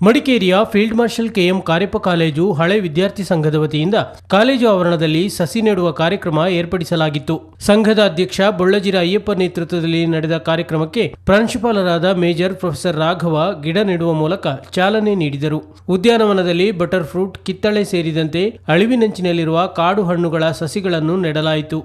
ಮಡಿಕೇರಿಯ field marshal KM Cariappa college ಹಳೆ ವಿದ್ಯಾರ್ಥಿ ಸಂಘದ ವತಿಯಿಂದ ಕಾಲೇಜು ಆವರಣದಲ್ಲಿ ಸಸಿ ನೆಡುವ ಕಾರ್ಯಕ್ರಮ ಏರ್ಪಡಿಸಲಾಗಿತ್ತು. ಸಂಘದ ಅಧ್ಯಕ್ಷ ಬೊಳ್ಳಜಿರ ಅಯ್ಯಪ್ಪ ನೇತೃತ್ವದಲ್ಲಿ ನಡೆದ ಕಾರ್ಯಕ್ರಮಕ್ಕೆ ಪ್ರಾಂಶುಪಾಲರಾದ ಮೇಜರ್ ಪ್ರೊಫೆಸರ್ ರಾಘವ ಗಿಡ ನೆಡುವ ಮೂಲಕ ಚಾಲನೆ ನೀಡಿದರು. ಉದ್ಯಾನವನದಲ್ಲಿ ಬಟರ್ ಫ್ರೂಟ್, ಕಿತ್ತಳೆ ಸೇರಿದಂತೆ ಅಳಿವಿನಂಚಿನಲ್ಲಿರುವ ಕಾಡು ಹಣ್ಣುಗಳ ಸಸಿಗಳನ್ನು ನೆಡಲಾಯಿತು.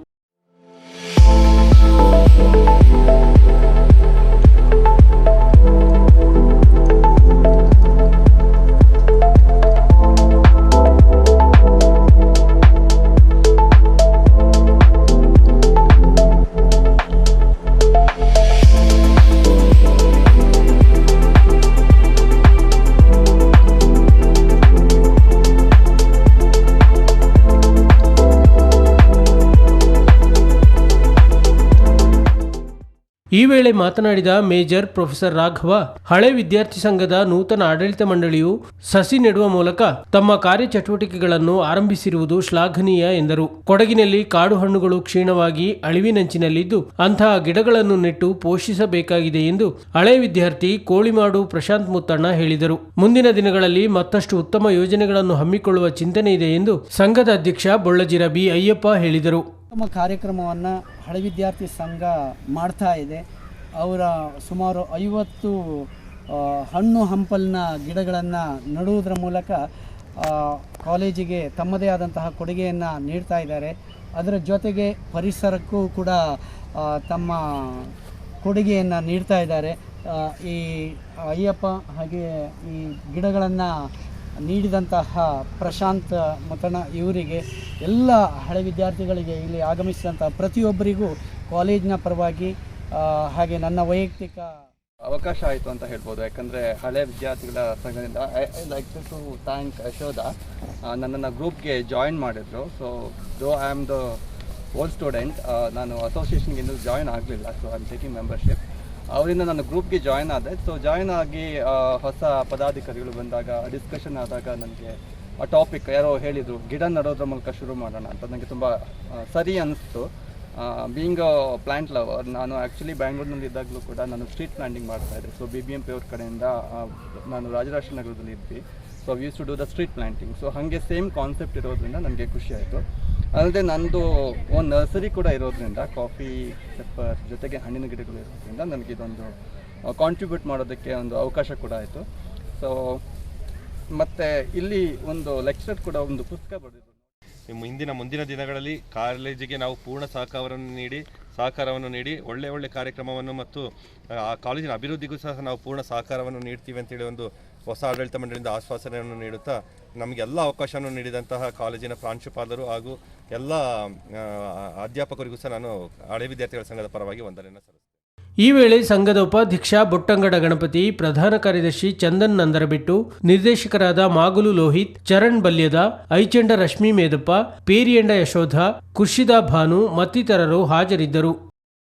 ಈ ವೇಳೆ ಮಾತನಾಡಿದ ಮೇಜರ್ ಪ್ರೊಫೆಸರ್ ರಾಘವ, ಹಳೆ ವಿದ್ಯಾರ್ಥಿ ಸಂಘದ ನೂತನ ಆಡಳಿತ ಮಂಡಳಿಯು ಸಸಿ ನೆಡುವ ಮೂಲಕ ತಮ್ಮ ಕಾರ್ಯಚಟುವಟಿಕೆಗಳನ್ನು ಆರಂಭಿಸಿರುವುದು ಶ್ಲಾಘನೀಯ ಎಂದರು. ಕೊಡಗಿನಲ್ಲಿ ಕಾಡು ಹಣ್ಣುಗಳು ಕ್ಷೀಣವಾಗಿ ಅಳಿವಿನಂಚಿನಲ್ಲಿದ್ದು ಅಂತಹ ಗಿಡಗಳನ್ನು ನೆಟ್ಟು ಪೋಷಿಸಬೇಕಾಗಿದೆ ಎಂದು ಹಳೆ ವಿದ್ಯಾರ್ಥಿ ಕೋಳಿಮಾಡು ಪ್ರಶಾಂತ್ ಮುತ್ತಣ್ಣ ಹೇಳಿದರು. ಮುಂದಿನ ದಿನಗಳಲ್ಲಿ ಮತ್ತಷ್ಟು ಉತ್ತಮ ಯೋಜನೆಗಳನ್ನು ಹಮ್ಮಿಕೊಳ್ಳುವ ಚಿಂತನೆ ಇದೆ ಎಂದು ಸಂಘದ ಅಧ್ಯಕ್ಷ ಬೊಳ್ಳಜಿರ ಬಿ ಅಯ್ಯಪ್ಪ ಹೇಳಿದರು. ನಮ್ಮ ಕಾರ್ಯಕ್ರಮವನ್ನು ಹಳೆ ವಿದ್ಯಾರ್ಥಿ ಸಂಘ ಮಾಡ್ತಾ ಇದೆ. ಅವರ ಸುಮಾರು 50 ಹಣ್ಣು ಹಂಪಲಿನ ಗಿಡಗಳನ್ನು ನೆಡುವುದರ ಮೂಲಕ ಕಾಲೇಜಿಗೆ ತಮ್ಮದೇ ಆದಂತಹ ಕೊಡುಗೆಯನ್ನು ನೀಡ್ತಾ ಇದ್ದಾರೆ. ಅದರ ಜೊತೆಗೆ ಪರಿಸರಕ್ಕೂ ಕೂಡ ತಮ್ಮ ಕೊಡುಗೆಯನ್ನು ನೀಡ್ತಾ ಇದ್ದಾರೆ. ಈ ಅಯ್ಯಪ್ಪ ಹಾಗೆ ಈ ಗಿಡಗಳನ್ನು ನೀಡಿದಂತಹ ಪ್ರಶಾಂತ್ ಮುತ್ತಣ್ಣ ಇವರಿಗೆ, ಎಲ್ಲ ಹಳೆ ವಿದ್ಯಾರ್ಥಿಗಳಿಗೆ, ಇಲ್ಲಿ ಆಗಮಿಸಿದಂಥ ಪ್ರತಿಯೊಬ್ಬರಿಗೂ ಕಾಲೇಜಿನ ಪರವಾಗಿ ಹಾಗೆ ನನ್ನ ವೈಯಕ್ತಿಕ ಅವಕಾಶ ಆಯಿತು ಅಂತ ಹೇಳ್ಬೋದು. ಯಾಕಂದರೆ ಹಳೆ ವಿದ್ಯಾರ್ಥಿಗಳ ಸಂಘದಿಂದ I like to thank Yashoda, ನನ್ನನ್ನು ಗ್ರೂಪ್ಗೆ ಜಾಯಿನ್ ಮಾಡಿದ್ರು. So though I am the old student, ನಾನು ಅಸೋಸಿಯೇಷನ್ಗೆ ಇನ್ನೂ ಜಾಯಿನ್ ಆಗಲಿಲ್ಲ. So I am taking membership. ಅವರಿಂದ ನಾನು ಗ್ರೂಪ್ಗೆ ಜಾಯಿನ್ ಆದೆ. ಸೊ ಜಾಯಿನ್ ಆಗಿ ಹೊಸ ಪದಾಧಿಕಾರಿಗಳು ಬಂದಾಗ ಡಿಸ್ಕಷನ್ ಆದಾಗ ನನಗೆ ಆ ಟಾಪಿಕ್ ಯಾರೋ ಹೇಳಿದರು, ಗಿಡ ನೆಡೋದ್ರ ಮೂಲಕ ಶುರು ಮಾಡೋಣ ಅಂತ. ನನಗೆ ತುಂಬ ಸರಿ ಅನ್ನಿಸ್ತು. ಬೀಯಿಂಗ್ ಅ ಪ್ಲ್ಯಾಂಟ್ ಲವರ್, ನಾನು ಆ್ಯಕ್ಚುಲಿ ಬ್ಯಾಂಗ್ಳೂರಿನಲ್ಲಿ ಇದ್ದಾಗಲೂ ಕೂಡ ನಾನು ಸ್ಟ್ರೀಟ್ ಪ್ಲ್ಯಾಂಟಿಂಗ್ ಮಾಡ್ತಾಯಿದ್ದೆ. ಸೊ BBMP ಅವ್ರ ಕಡೆಯಿಂದ ನಾನು ರಾಜರಾಜೇಶ್ವರಿ ನಗರದಲ್ಲಿ ಇದ್ವಿ. So we use to do the street planting. So ಹಾಗೆ ಸೇಮ್ ಕಾನ್ಸೆಪ್ಟ್ ಇರೋದ್ರಿಂದ ನನಗೆ ಖುಷಿ ಆಯಿತು. ಅಲ್ಲದೆ ನಂದು ಒಂದು ನರ್ಸರಿ ಕೂಡ ಇರೋದ್ರಿಂದ, ಕಾಫಿ, ಪೆಪ್ಪರ್ ಜೊತೆಗೆ ಹಣ್ಣಿನ ಗಿಡಗಳು ಇರೋದ್ರಿಂದ ನನಗೆ ಇದೊಂದು ಕಾಂಟ್ರಿಬ್ಯೂಟ್ ಮಾಡೋದಕ್ಕೆ ಒಂದು ಅವಕಾಶ ಕೂಡ ಆಯಿತು. ಸೊ ಮತ್ತು ಇಲ್ಲಿ ಒಂದು ಲೆಕ್ಚರ್ ಕೂಡ ಒಂದು ಪುಸ್ತಕ ಬರೆದಿದ್ದು. ಮುಂದಿನ ದಿನಗಳಲ್ಲಿ ಕಾಲೇಜಿಗೆ ನಾವು ಪೂರ್ಣ ಸಹಕಾರವನ್ನು ನೀಡಿ ಒಳ್ಳೆ ಕಾರ್ಯಕ್ರಮವನ್ನು ಮತ್ತು ಆ ಕಾಲೇಜಿನ ಅಭಿವೃದ್ಧಿಗೂ ಸಹ ನಾವು ಪೂರ್ಣ ಸಹಕಾರವನ್ನು ನೀಡ್ತೀವಿ ಅಂತೇಳಿ ಒಂದು ಹೊಸ ಆಡಳಿತ ಮಂಡಳಿಯಿಂದ ಆಶ್ವಾಸನೆಯನ್ನು ನೀಡುತ್ತಾ ನಮಗೆಲ್ಲ ಅವಕಾಶವನ್ನು ನೀಡಿದಂತಹ ಕಾಲೇಜಿನ ಪ್ರಾಂಶುಪಾಲರು ಹಾಗೂ ಎಲ್ಲ ಅಧ್ಯಾಪಕರಿಗೂ ಸಹ ನಾನು ಹಳೆ ವಿದ್ಯಾರ್ಥಿಗಳ ಸಂಘದ ಪರವಾಗಿ ವಂದನೆಯನ್ನು ಸಲ್ಲಿಸ್ತೇನೆ. ಈ ವೇಳೆ ಸಂಘದ ಉಪಾಧ್ಯಕ್ಷ ಬೊಟ್ಟಂಗಡ ಗಣಪತಿ, ಪ್ರಧಾನ ಕಾರ್ಯದರ್ಶಿ ಚಂದನ್ ನಂದರಬಿಟ್ಟು, ನಿರ್ದೇಶಕರಾದ ಮಾಗುಲು ಲೋಹಿತ್, ಚರಣ್ ಬಲ್ಯದ, ಐಚಂಡ ರಶ್ಮಿ ಮೇದಪ್ಪ, ಪೇರಿಯಂಡ ಯಶೋಧ, ಖುರ್ಷಿದಾ ಭಾನು ಮತ್ತಿತರರು ಹಾಜರಿದ್ದರು.